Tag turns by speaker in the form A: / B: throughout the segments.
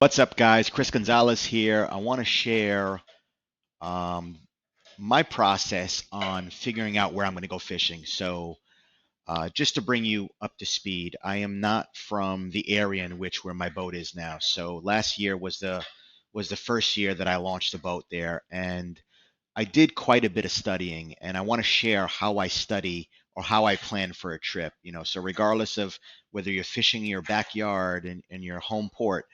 A: What's up, guys? Chris Gonzalez here. I want to share um, my process on figuring out where I'm going to go fishing. Just to bring you up to speed, I am not from the area in which where my boat is now. So, last year was the first year that I launched a boat there, and I did quite a bit of studying, and I want to share how I study or how I plan for a trip. So regardless of whether you're fishing in your backyard in your home port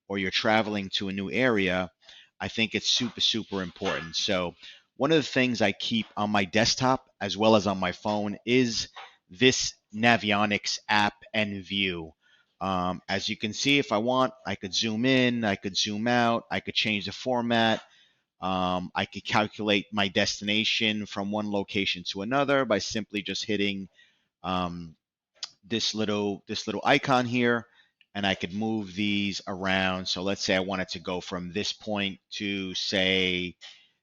A: or you're traveling to a new area, I think it's super, super important. So one of the things I keep on my desktop as well as on my phone is this Navionics app and view. As you can see, if I want, I could zoom in, I could zoom out, I could change the format. I could calculate my destination from one location to another by simply just hitting um, this little icon here, and I could move these around. So let's say I wanted to go from this point to say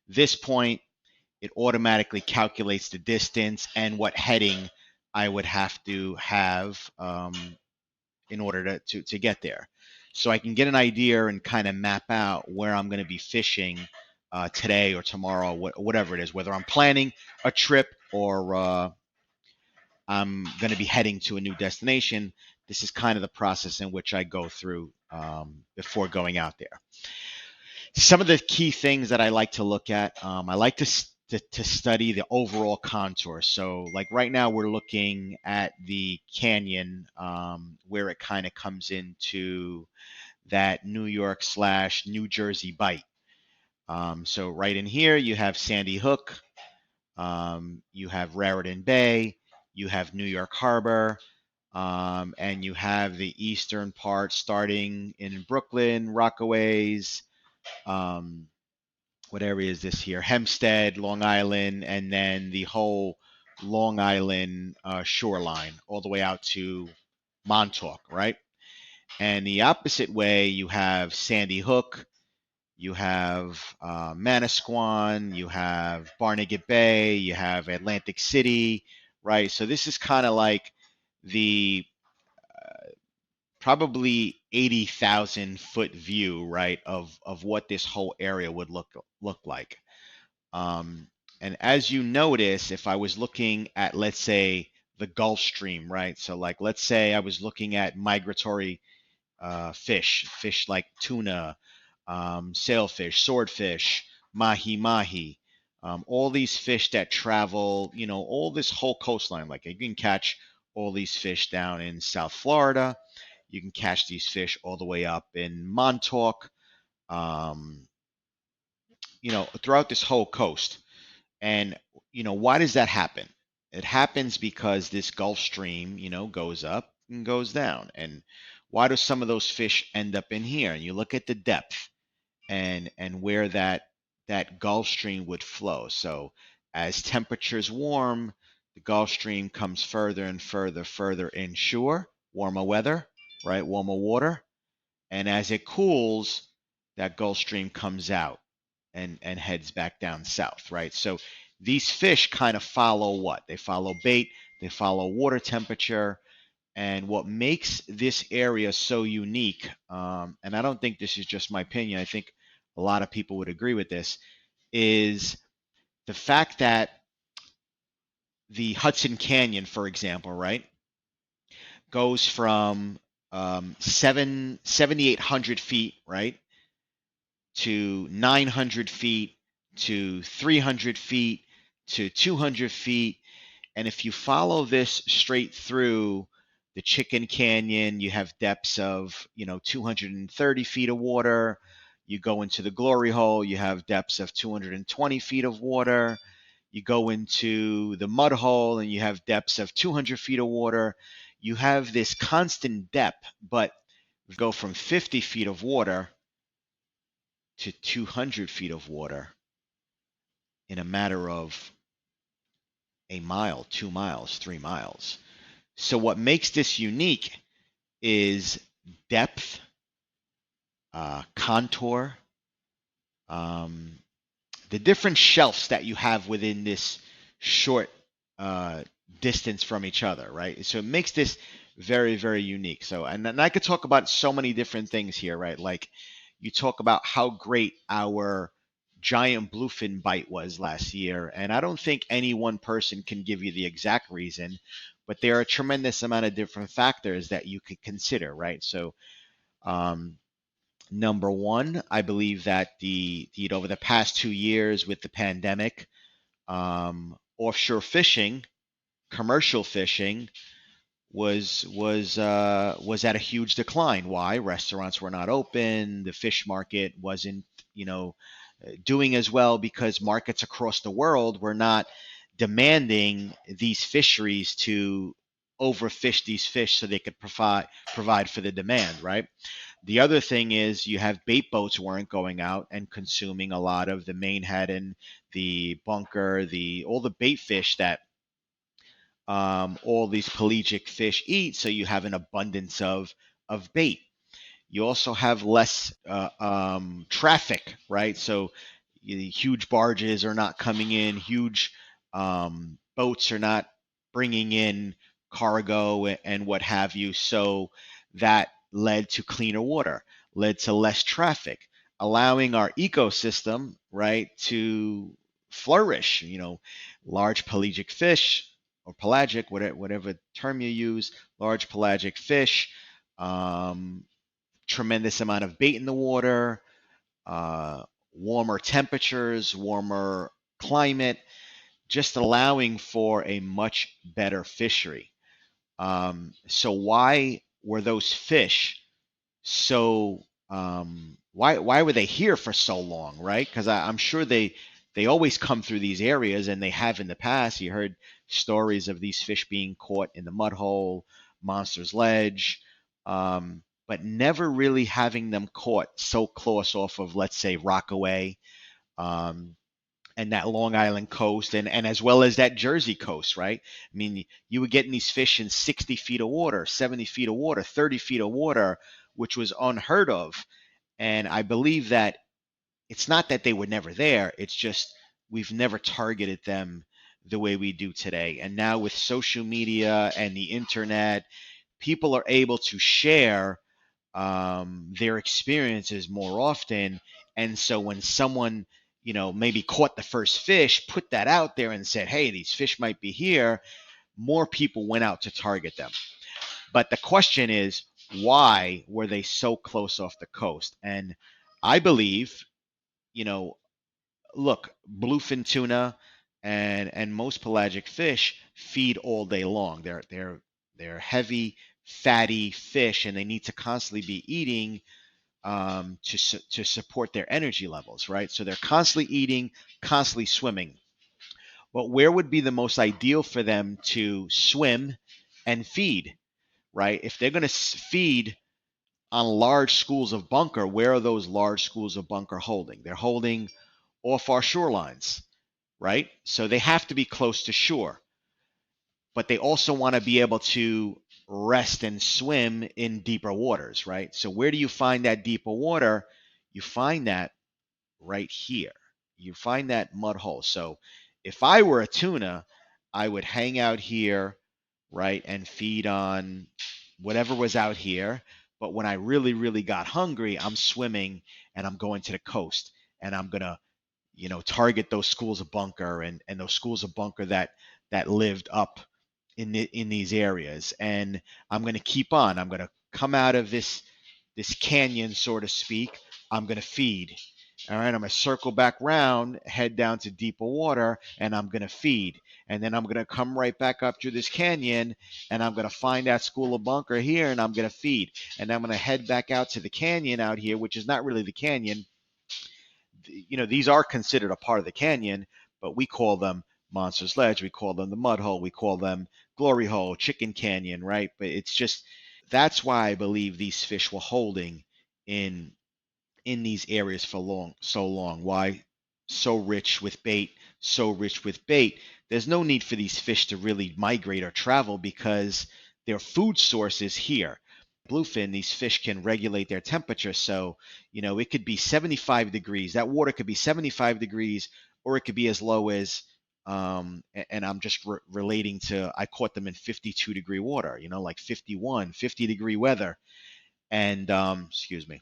A: this point. It automatically calculates the distance and what heading I would have to have in order to get there. So I can get an idea and kind of map out where I'm going to be fishing today or tomorrow, whatever it is, whether I'm planning a trip or I'm going to be heading to a new destination. This is kind of the process in which I go through before going out there. Some of the key things that I like to look at, I like to study the overall contour. So, like right now, we're looking at the canyon where it kind of comes into that New York / New Jersey bite. So right in here, you have Sandy Hook, you have Raritan Bay, you have New York Harbor, and you have the eastern part starting in Brooklyn, Rockaways. Um, what area is this here? Hempstead, Long Island, and then the whole Long Island shoreline all the way out to Montauk, right? And the opposite way, you have Sandy Hook, you have Manasquan, you have Barnegat Bay, you have Atlantic City, right? So this is kind of like the probably 80,000 foot view, right, of what this whole area would look like. Um, and as you notice, if I was looking at, let's say, the Gulf Stream, right? So like, let's say I was looking at migratory fish like tuna, sailfish, swordfish, mahi mahi, all these fish that travel, all this whole coastline. Like you can catch all these fish down in South Florida. You can catch these fish all the way up in Montauk, um, throughout this whole coast. And, why does that happen? It happens because this Gulf Stream, goes up and goes down. And why do some of those fish end up in here? And you look at the depth and where that Gulf Stream would flow. So as temperatures warm, the Gulf Stream comes further and further inshore, warmer weather, right? Warmer water. And as it cools, that Gulf Stream comes out and heads back down south, right? So these fish kind of follow what? They follow bait, they follow water temperature, and what makes this area so unique, and I don't think this is just my opinion, I think a lot of people would agree with this, is the fact that the Hudson Canyon, for example, right, goes from 7,800 feet, right, to 900 feet to 300 feet to 200 feet. And if you follow this straight through the Chicken Canyon, you have depths of, 230 feet of water. You go into the Glory Hole, you have depths of 220 feet of water. You go into the Mud Hole and you have depths of 200 feet of water. You have this constant depth, but go from 50 feet of water to 200 feet of water in a matter of a mile, 2 miles, 3 miles. So what makes this unique is depth, contour, the different shelves that you have within this short distance from each other, right? So it makes this very, very unique. So, and I could talk about so many different things here, right? Like you talk about how great our giant bluefin bite was last year. And I don't think any one person can give you the exact reason, but there are a tremendous amount of different factors that you could consider, right? So, um, number one, I believe that over the past 2 years with the pandemic, offshore fishing, commercial fishing was at a huge decline. Why? Restaurants were not open. The fish market wasn't, you know, doing as well because markets across the world were not demanding these fisheries to overfish these fish so they could provide for the demand, right? The other thing is you have bait boats weren't going out and consuming a lot of the mainhead and the bunker, the all the bait fish that all these pelagic fish eat. So you have an abundance of bait. You also have less traffic, right? So huge barges are not coming in, huge boats are not bringing in cargo and what have you. So that led to cleaner water, led to less traffic, allowing our ecosystem, right, to flourish. Large pelagic fish or pelagic, whatever term you use, large pelagic fish, um, tremendous amount of bait in the water, uh, warmer temperatures, warmer climate, just allowing for a much better fishery. So why were those fish so why were they here for so long, right? Because I'm sure they always come through these areas, and they have in the past. You heard stories of these fish being caught in the mud hole, Monster's Ledge, but never really having them caught so close off of, let's say, Rockaway, um, and that Long Island coast, and as well as that Jersey coast, right? I mean, you were getting these fish in 60 feet of water, 70 feet of water, 30 feet of water, which was unheard of. And I believe that it's not that they were never there, it's just we've never targeted them the way we do today. And now with social media and the internet, people are able to share their experiences more often. And so when someone, maybe caught the first fish, put that out there and said, hey, these fish might be here, more people went out to target them. But the question is, why were they so close off the coast? And I believe, you know, look, bluefin tuna and most pelagic fish feed all day long. They're heavy, fatty fish, and they need to constantly be eating to support their energy levels, right? So they're constantly eating, constantly swimming. But where would be the most ideal for them to swim and feed, right? If they're going to feed on large schools of bunker, where are those large schools of bunker holding? They're holding off our shorelines, right? So they have to be close to shore, but they also want to be able to rest and swim in deeper waters, right? So where do you find that deeper water? You find that right here. You find that mud hole. So if I were a tuna, I would hang out here, right, and feed on whatever was out here. But when I really, really got hungry, I'm swimming and I'm going to the coast, and I'm gonna, target those schools of bunker, and those schools of bunker that lived up in these areas. And I'm gonna keep on. I'm gonna come out of this canyon, so to speak. I'm gonna feed. All right, I'm gonna circle back round, head down to deeper water, and I'm gonna feed. And then I'm gonna come right back up through this canyon, and I'm gonna find that school of bunker here, and I'm gonna feed. And I'm gonna head back out to the canyon out here, which is not really the canyon. These are considered a part of the canyon, but we call them Monster's Ledge, we call them the Mud Hole, we call them Glory Hole, Chicken Canyon, right? But it's just that's why I believe these fish were holding in in these areas for so long. Why? So rich with bait, so rich with bait. There's no need for these fish to really migrate or travel because their food source is here. Bluefin, these fish can regulate their temperature. So, it could be 75 degrees. That water could be 75 degrees, or it could be as low as, and I'm just relating to, I caught them in 52-degree water, like 51, 50-degree weather. And, excuse me.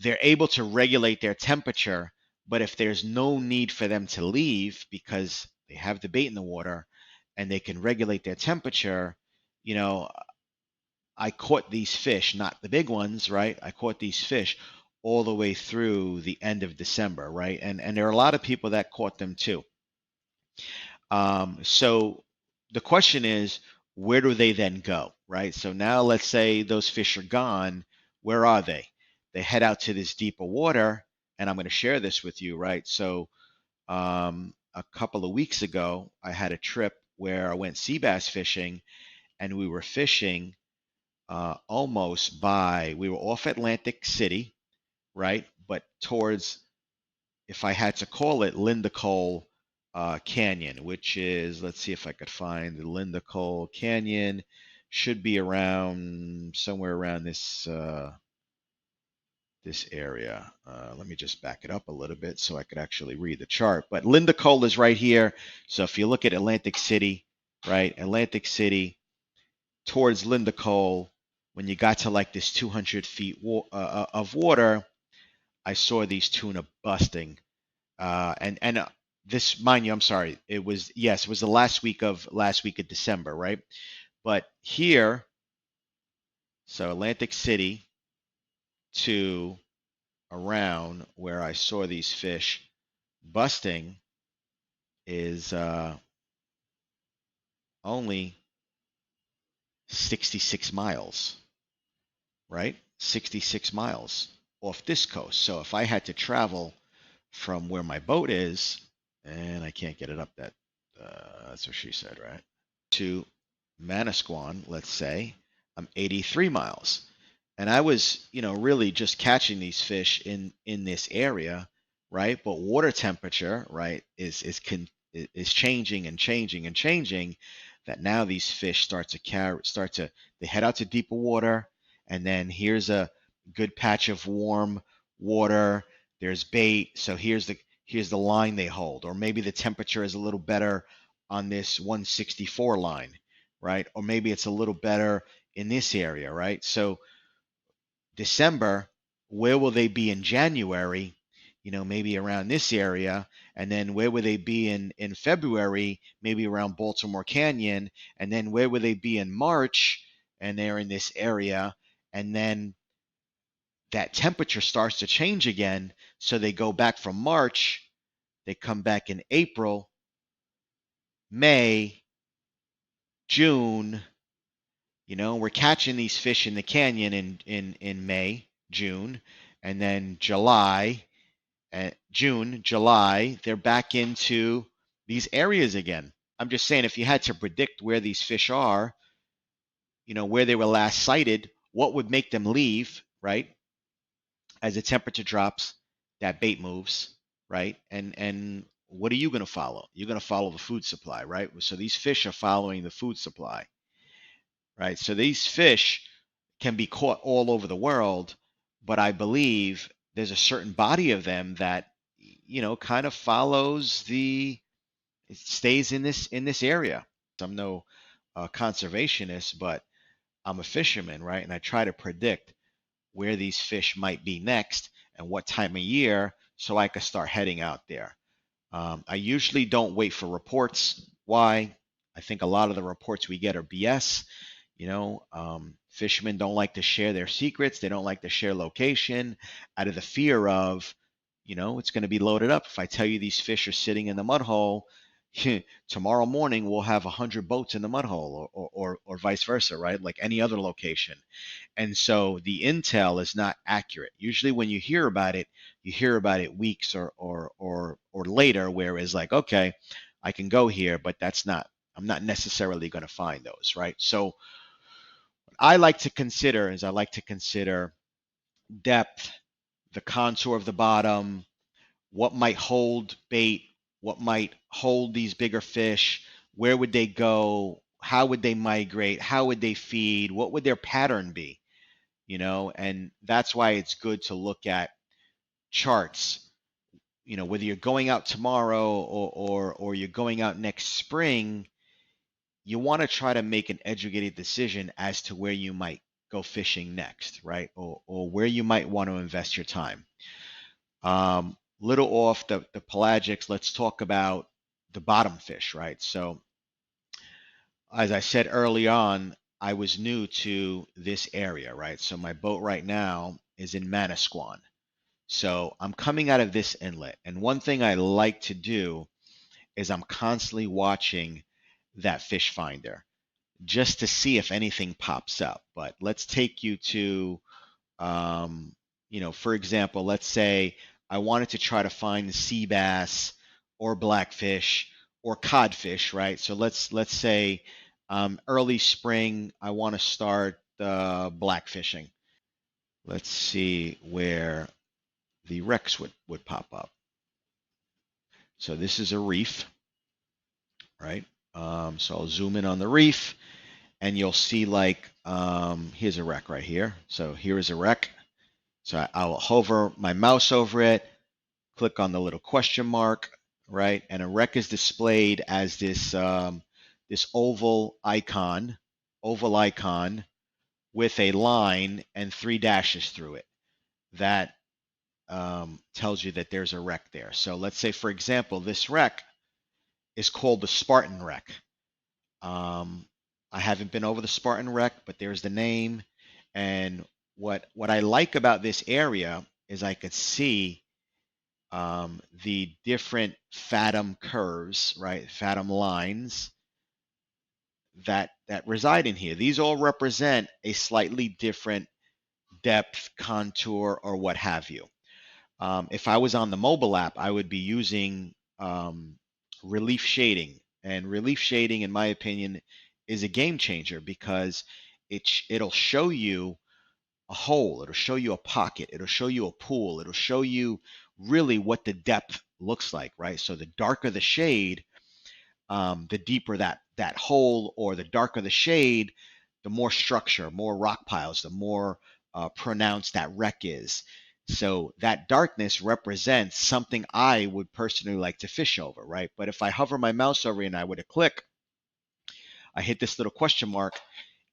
A: they're able to regulate their temperature, but if there's no need for them to leave because they have the bait in the water and they can regulate their temperature, you know, I caught these fish, not the big ones, right? I caught these fish all the way through the end of December, right? And there are a lot of people that caught them too. So the question is, where do they then go, right? So now let's say those fish are gone. Where are they? They head out to this deeper water, and I'm going to share this with you, right? So a couple of weeks ago, I had a trip where I went sea bass fishing, and we were fishing we were off Atlantic City, right? But towards, if I had to call it, Linda Cole Canyon, which is, let's see if I could find the Linda Cole Canyon, should be around somewhere around this area. Let me just back it up a little bit so I could actually read the chart. But Linda Cole is right here. So if you look at Atlantic City, right, Atlantic City towards Linda Cole, when you got to like this 200 feet of water, I saw these tuna busting. And this, mind you, I'm sorry, it was the last week of December, right? But here, so Atlantic City to around where I saw these fish busting is only 66 miles, right? 66 miles off this coast. So if I had to travel from where my boat is, and I can't get it up that's what she said, right? To Manasquan, let's say, I'm 83 miles. And I was, really just catching these fish in this area, right? But water temperature, right, is changing and changing and changing. That now these fish they head out to deeper water, and then here's a good patch of warm water. There's bait, so here's the line they hold, or maybe the temperature is a little better on this 164 line, right? Or maybe it's a little better in this area, right? So December, where will they be in January? Maybe around this area. And then where would they be in February? Maybe around Baltimore Canyon. And then where would they be in March? And they're in this area. And then that temperature starts to change again. So they go back from March. They come back in April, May, June. We're catching these fish in the canyon in May, June, and then June, July, they're back into these areas again. I'm just saying, if you had to predict where these fish are, where they were last sighted, what would make them leave, right? As the temperature drops, that bait moves, right? And what are you going to follow? You're going to follow the food supply, right? So these fish are following the food supply, right? So these fish can be caught all over the world, but I believe there's a certain body of them that kind of it stays in this area. I'm no conservationist, but I'm a fisherman, right? And I try to predict where these fish might be next and what time of year so I could start heading out there. I usually don't wait for reports. Why? I think a lot of the reports we get are BS. Fishermen don't like to share their secrets. They don't like to share location out of the fear of, it's going to be loaded up. If I tell you these fish are sitting in the mud hole, tomorrow morning we'll have 100 boats in the mud hole, or vice versa, right? Like any other location. And so the intel is not accurate. Usually when you hear about it, weeks or later, whereas like, okay, I can go here, but I'm not necessarily going to find those, right? So I like to consider depth, the contour of the bottom, what might hold bait, what might hold these bigger fish, where would they go, how would they migrate, how would they feed, what would their pattern be, and that's why it's good to look at charts, whether you're going out tomorrow or you're going out next spring. You want to try to make an educated decision as to where you might go fishing next, right? Or where you might want to invest your time. Little off the pelagics, let's talk about the bottom fish, right? So as I said early on, I was new to this area, right? So my boat right now is in Manasquan. So I'm coming out of this inlet. And one thing I like to do is I'm constantly watching that fish finder just to see if anything pops up. But let's take you to, for example, let's say I wanted to try to find sea bass or blackfish or codfish, right? So let's say early spring, I want to start blackfishing. Let's see where the wrecks would pop up. So this is a reef, right? So I'll zoom in on the reef, and you'll see like here's a wreck right here. So here is a wreck. So I'll hover my mouse over it, click on the little question mark, right? And a wreck is displayed as this this oval icon with a line and 3 dashes through it. That tells you that there's a wreck there. So let's say, for example, this wreck is called the Spartan Wreck. I haven't been over the Spartan Wreck, but there's the name. And what I like about this area is I could see the different fathom curves, right? Fathom lines that reside in here. These all represent a slightly different depth, contour, or what have you. If I was on the mobile app, I would be using relief shading. And relief shading, in my opinion, is a game changer because it'll show you a hole, it'll show you a pocket, it'll show you a pool, it'll show you really what the depth looks like, right? So the darker the shade, the deeper that hole, or the darker the shade, the more structure, more rock piles, the more pronounced that wreck is. So that darkness represents something I would personally like to fish over, right? But if I hover my mouse over it and I were to click, I hit this little question mark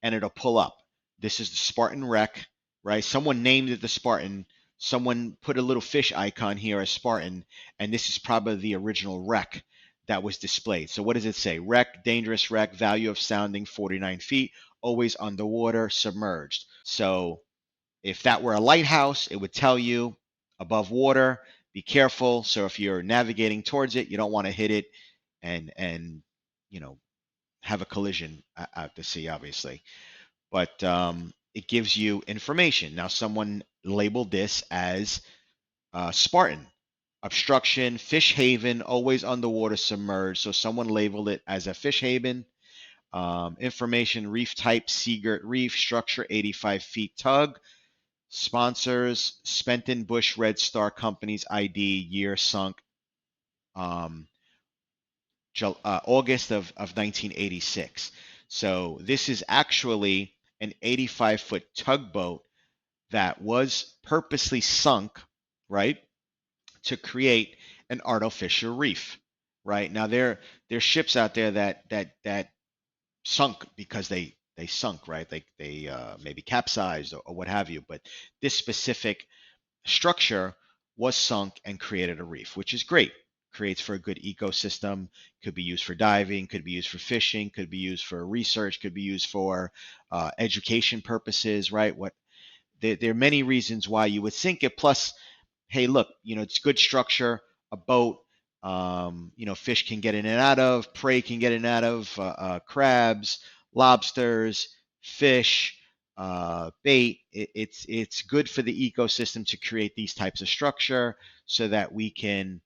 A: and it'll pull up. This is the Spartan Wreck, right? Someone named it the Spartan. Someone put a little fish icon here as Spartan, and this is probably the original wreck that was displayed. So what does it say? Wreck, dangerous wreck, value of sounding 49 feet, always underwater, submerged. So if that were a lighthouse, it would tell you above water, be careful. So if you're navigating towards it, you don't want to hit it and have a collision out to sea, obviously. But it gives you information. Now, someone labeled this as Spartan. Obstruction, fish haven, always underwater, submerged. So someone labeled it as a fish haven. Information, reef type, Seagirt reef, structure, 85 feet tug. Sponsors, Spenton Bush Red Star Company's ID, year sunk, August of 1986. So this is actually an 85-foot tugboat that was purposely sunk, right, to create an artificial reef, right? Now there's ships out there that sunk because they sunk, right? They maybe capsized or what have you. But this specific structure was sunk and created a reef, which is great. Creates for a good ecosystem. Could be used for diving. Could be used for fishing. Could be used for research. Could be used for education purposes, right? There are many reasons why you would sink it. Plus, hey, look, it's good structure. A boat, fish can get in and out of, prey can get in and out of, crabs, lobsters, fish, bait. It's good for the ecosystem to create these types of structure so that we can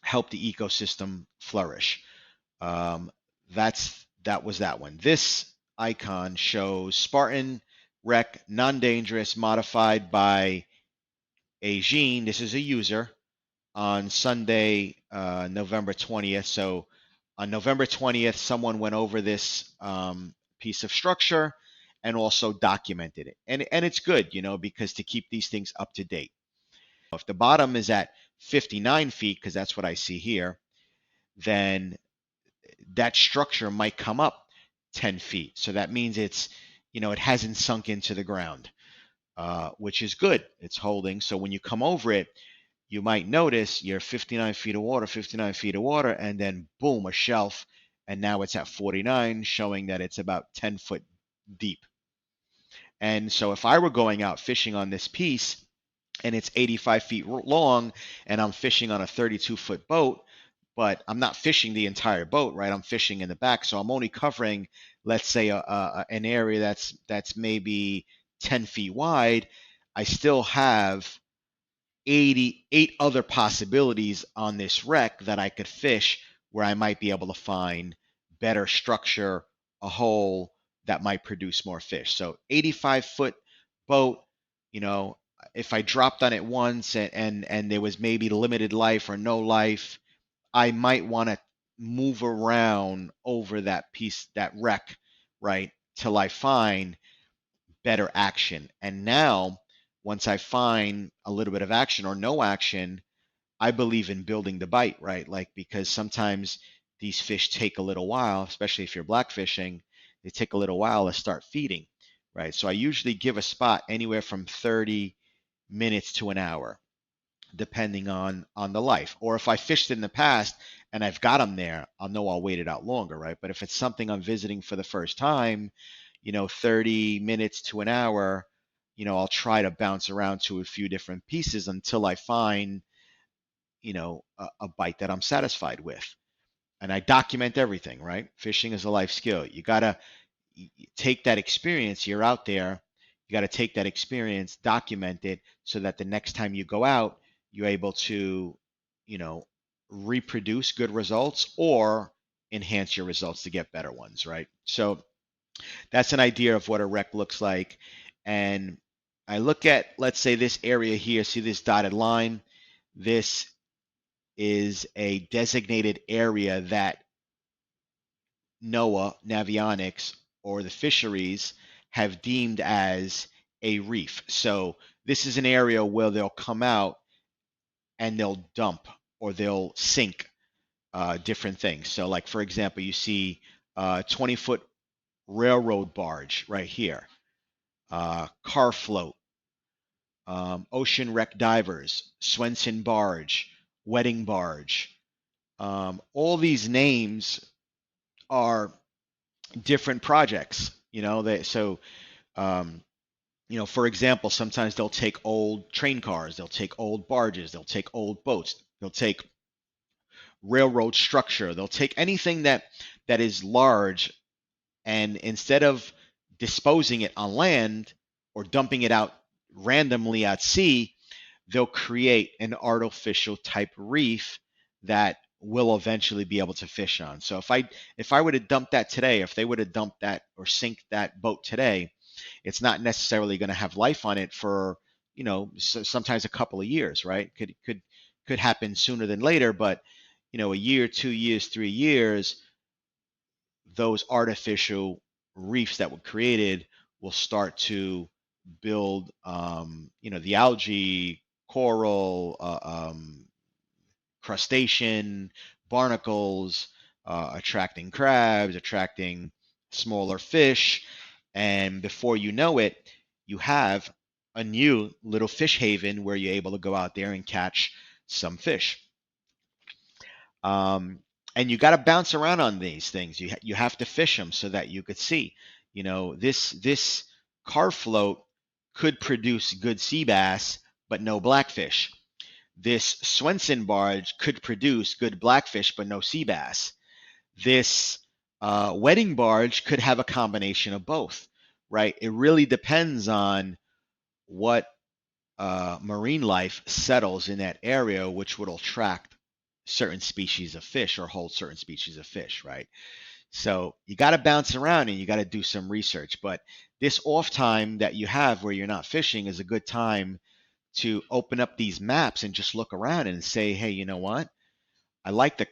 A: help the ecosystem flourish. That was that one. This icon shows Spartan Wreck, non-dangerous, modified by Agene. This is a user on Sunday, November 20th. So on November 20th, someone went over this piece of structure and also documented it. And it's good, because to keep these things up to date. If the bottom is at 59 feet, because that's what I see here, then that structure might come up 10 feet. So that means it's it hasn't sunk into the ground, which is good. It's holding. So when you come over it, you might notice you're 59 feet of water, 59 feet of water, and then boom, a shelf, and now it's at 49, showing that it's about 10 foot deep. And so if I were going out fishing on this piece and it's 85 feet long and I'm fishing on a 32-foot boat, but I'm not fishing the entire boat, right? I'm fishing in the back, so I'm only covering, let's say, an area that's maybe 10 feet wide. I still have 88 other possibilities on this wreck that I could fish where I might be able to find better structure, a hole that might produce more fish. So 85-foot boat, you know, if I dropped on it once and there was maybe limited life or no life, I might want to move around over that piece, that wreck, right, till I find better action. And now, once I find a little bit of action or no action, I believe in building the bite, right? Like, because sometimes these fish take a little while, especially if you're black fishing, they take a little while to start feeding, right? So I usually give a spot anywhere from 30 minutes to an hour, depending on the life. Or if I fished in the past and I've got them there, I'll know I'll wait it out longer, right? But if it's something I'm visiting for the first time, 30 minutes to an hour, I'll try to bounce around to a few different pieces until I find, a bite that I'm satisfied with. And I document everything, right? Fishing is a life skill. You gotta take that experience. You're out there. You got to take that experience, document it, so that the next time you go out, you're able to, you know, reproduce good results or enhance your results to get better ones, right? So that's an idea of what a rec looks like. And I look at, let's say, this area here. See this dotted line? This is a designated area that NOAA, Navionics, or the fisheries have deemed as a reef. So this is an area where they'll come out and they'll dump or they'll sink different things. So, like, for example, you see 20-foot railroad barge right here, car float, ocean wreck divers, Swenson barge, wedding barge. All these names are different projects. Um, for example, sometimes they'll take old train cars, they'll take old barges, they'll take old boats, they'll take railroad structure, they'll take anything that is large, and instead of disposing it on land or dumping it out randomly at sea, they'll create an artificial type reef that will eventually be able to fish on. So if I were to dump that today, if they would have dumped that or sink that boat today, it's not necessarily going to have life on it for, sometimes a couple of years, right? Could happen sooner than later, but a year, 2 years, 3 years, those artificial reefs that were created will start to build, the algae, coral, crustacean, barnacles, attracting crabs, attracting smaller fish. And before you know it, you have a new little fish haven where you're able to go out there and catch some fish. And you got to bounce around on these things. You have to fish them so that you could see. This car float could produce good sea bass, but no blackfish. This Swenson barge could produce good blackfish, but no sea bass. This wedding barge could have a combination of both, right? It really depends on what marine life settles in that area, which would attract certain species of fish or hold certain species of fish, right? So you got to bounce around and you got to do some research. But this off time that you have where you're not fishing is a good time to open up these maps and just look around and say, hey, you know what? I like the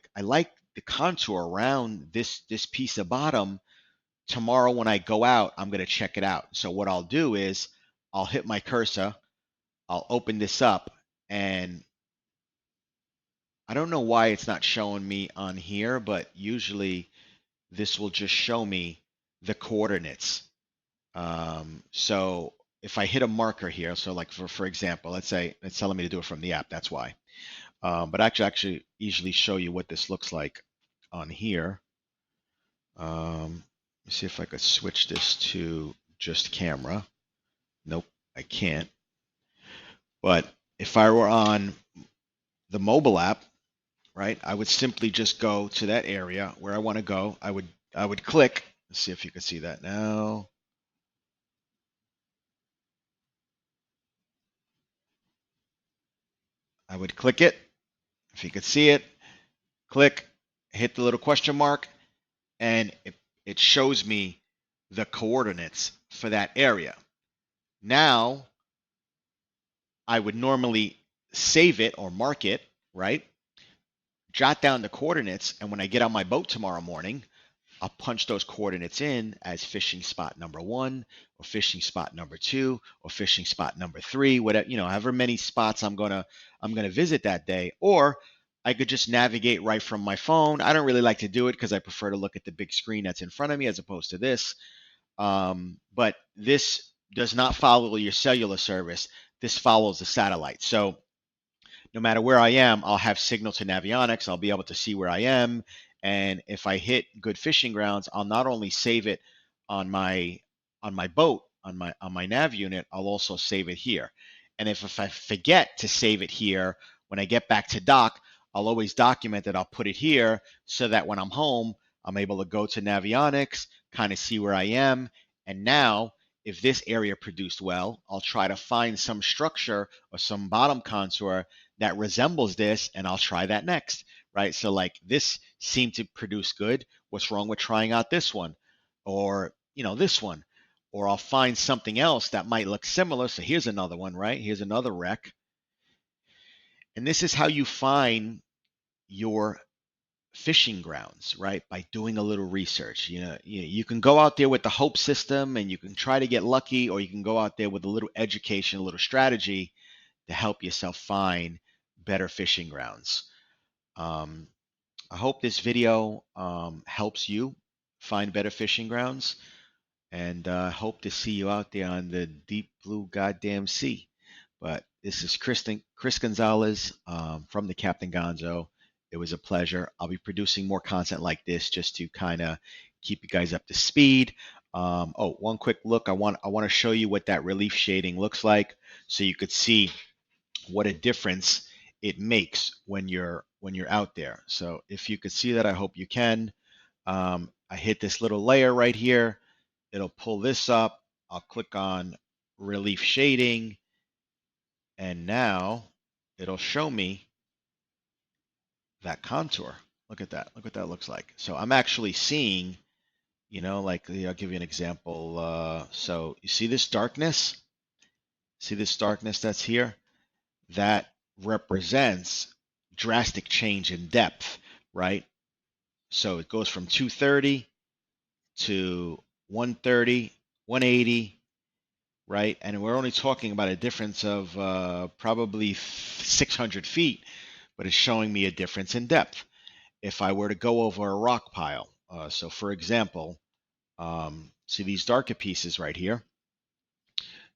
A: contour around this piece of bottom. Tomorrow when I go out, I'm going to check it out. So what I'll do is I'll hit my cursor, I'll open this up, and I don't know why it's not showing me on here, but usually this will just show me the coordinates. So if I hit a marker here, so like for example, let's say it's telling me to do it from the app. That's why. But actually easily show you what this looks like on here. Let's see if I could switch this to just camera. Nope, I can't. But if I were on the mobile app, right, I would simply just go to that area where I want to go. I would click. Let's see if you can see that now. I would click it. If you could see it, click, hit the little question mark, and it shows me the coordinates for that area. Now, I would normally save it or mark it, right? Jot down the coordinates, and when I get on my boat tomorrow morning, I'll punch those coordinates in as fishing spot number 1 or fishing spot number 2 or fishing spot number 3, whatever, however many spots I'm gonna visit that day. Or I could just navigate right from my phone. I don't really like to do it because I prefer to look at the big screen that's in front of me as opposed to this. But this does not follow your cellular service. This follows the satellite. So no matter where I am, I'll have signal to Navionics. I'll be able to see where I am. And if I hit good fishing grounds, I'll not only save it on my boat, on my nav unit, I'll also save it here. And if I forget to save it here, when I get back to dock, I'll always document that I'll put it here so that when I'm home, I'm able to go to Navionics, kind of see where I am. And now, if this area produced well, I'll try to find some structure or some bottom contour that resembles this, and I'll try that next, right? So like this seemed to produce good. What's wrong with trying out this one, or this one, or I'll find something else that might look similar. So here's another one, right? Here's another wreck, and this is how you find your fishing grounds, right? By doing a little research. You can go out there with the hope system and you can try to get lucky, or you can go out there with a little education, a little strategy to help yourself find better fishing grounds. Um, I hope this video helps you find better fishing grounds, and hope to see you out there on the deep blue goddamn sea. But this is Chris Gonzalez from the Capt Gonzo. It was a pleasure. I'll be producing more content like this just to kind of keep you guys up to speed. Oh, one quick look. I want to show you what that relief shading looks like, so you could see what a difference it makes when you're out there. So if you could see that, I hope you can. I hit this little layer right here. It'll pull this up. I'll click on relief shading, and now it'll show me that contour. Look at that. Look what that looks like. So I'm actually seeing, like I'll give you an example. So you see this darkness? See this darkness that's here? That represents drastic change in depth, right? So it goes from 230 to 130, 180, right? And we're only talking about a difference of probably 600 feet, but it's showing me a difference in depth. If I were to go over a rock pile, so for example, see these darker pieces right here?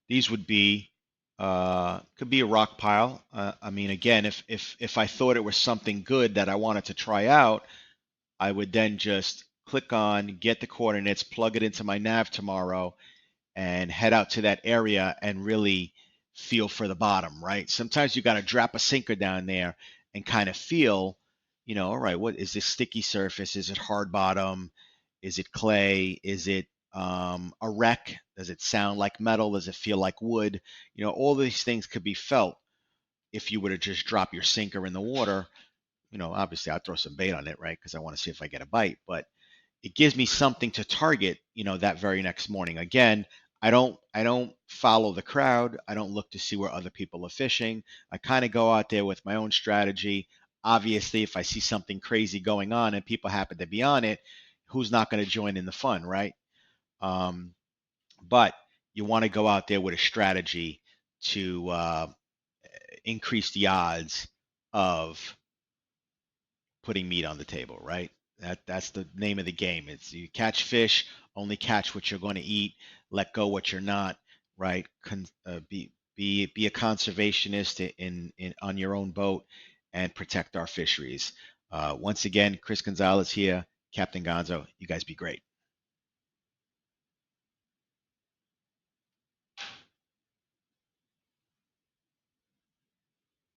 A: These would be could be a rock pile. I mean, again, if I thought it was something good that I wanted to try out, I would then just click on, get the coordinates, plug it into my nav tomorrow, and head out to that area and really feel for the bottom, right? Sometimes you got to drop a sinker down there and kind of feel, all right, what is this sticky surface? Is it hard bottom? Is it clay? Is it a wreck? Does it sound like metal? Does it feel like wood? All these things could be felt if you were to just drop your sinker in the water. Obviously I'll throw some bait on it, right? Because I want to see if I get a bite, but it gives me something to target, that very next morning. Again, I don't follow the crowd. I don't look to see where other people are fishing. I kind of go out there with my own strategy. Obviously, if I see something crazy going on and people happen to be on it, who's not going to join in the fun, right? Um, but you want to go out there with a strategy to increase the odds of putting meat on the table, right? That's the name of the game. It's you catch fish, only catch what you're going to eat, let go what you're not, right? Be a conservationist in on your own boat and protect our fisheries. Once again, Chris Gonzalez here, Captain Gonzo. You guys be great.